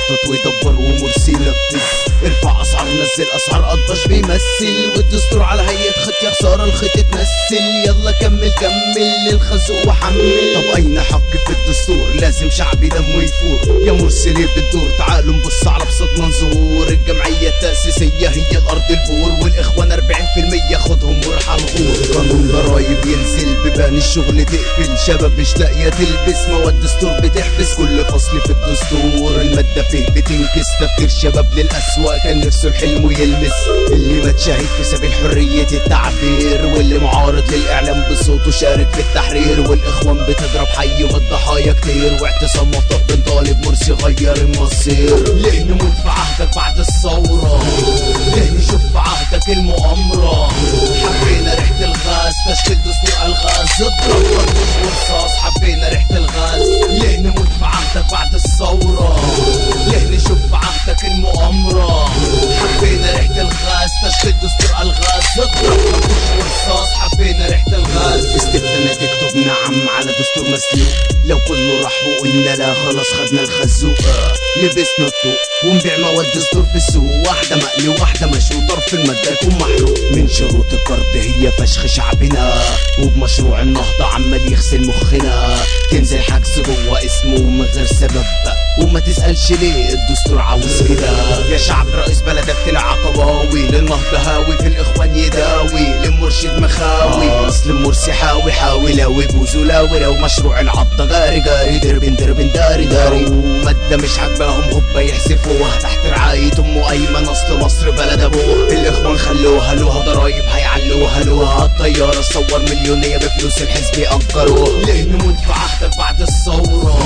يخطط ويدبر ومرسي ينفذ. ارفع اسعار نزل اسعار قطاش بيمثل، والدستور على هيئة خط يا خسارة الخط تمثل. يلا كمل كمل للخازوق وحمل. طب اين حق في الدستور؟ لازم شعبي دمه يفور. يا مرسي ليه بتدور؟ تعالوا نبص على ابسط منظور. الجمعية التأسيسية هي الارض البور، والاخوان 40% خدهم وارحل غور. قانون ضرايب ينزل ببان الشغل تقفل، شباب مش لاقية تلبس، مواد الدستور بتحبس كل فصل في الدستور. المادة فيه بتنكس تفكير شباب للأسوأ كان نفسه الحلم يلمس. اللي ما تشاهد في سبيل حرية التعبير، واللي معارض للإعلام بصوته شارك في التحرير. والإخوان بتضرب حي والضحايا كتير، واعتصام مطلق بنطالب مرسي غير المصير. ليه نموت في عهدك بعد الثورة؟ ليه نشوف في عهدك المؤامرة؟ حبينا ريحة الغاز تشكيل دستور الغاز، اضرب خرطوش ورصاص. حبينا ريحة الغاز. ليه نموت في عهدك بعد الثورة؟ ليه نشوف في عهدك المؤامرة؟ حبينا ريحة الغاز تشكيل دستور الغاز، اضرب خرطوش ورصاص. حبينا ريحة الغاز. استفتنا تكتب نعم على دستور مسلوق، لو كله راح وقلنا لا خلاص خدنا الخازوق. لبسنا الطوق ونبيع مواد دستور في السوق، واحدة مقلي واحدة مشروع، طرف المادة يكون محروق. من شروط القرض هي فشخ شعبنا، وبمشروع النهضة عمال يغسل مخنا. تنزل حجز جوه اسمه من غير سبب، وما تسألش ليه الدستور عاوز كده. يا شعب رئيس بلدك طلع عقباوي، للنهضة هاوي في الإخوان يداوي، للمرشد مخاوي. أصل مرسي حاوي حاوي لاوي بوزو لاوي، لو مشروع العضة جاري جاري دربن دربن داري داري. ومادة مش عاجباهم هوبا يحذفوها تحت رعاية أم أيمن، أصل مصر بلد أبوها. الإخوان خلوها لوها ضرايب هيعلوها لوها. الطيارة تصور مليونية بفلوس الحزب يأجروها. ليه نموت في عهدك بعد الثورة؟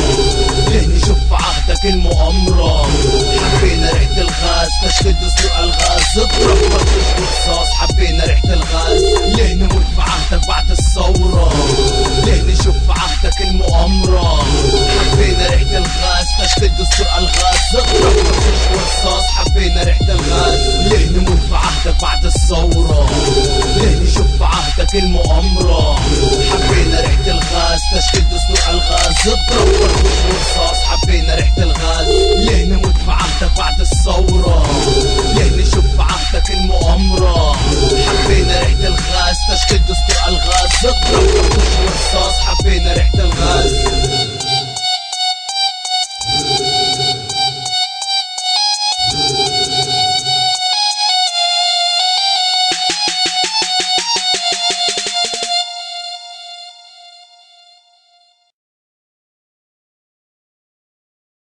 ليه نشوف في عهدك المؤامرة؟ حبينا ريحة الغاز تشكيل دستور الغاز، اضرب خرطوش ورصاص. حبينا ريحة الغاز. ليه نموت في عهدك بعد الثورة؟ ليه نشوف في عهدك المؤامرة؟ حبينا ريحة الغاز تشكيل دستور الغاز، اضرب خرطوش ورصاص. حبينا ريحة الغاز. ليه نموت في عهدك بعد الثورة؟ ليه نشوف في عهدك المؤامرة؟ حبينا ريحة الغاز تشكيل دستور الغاز، اضرب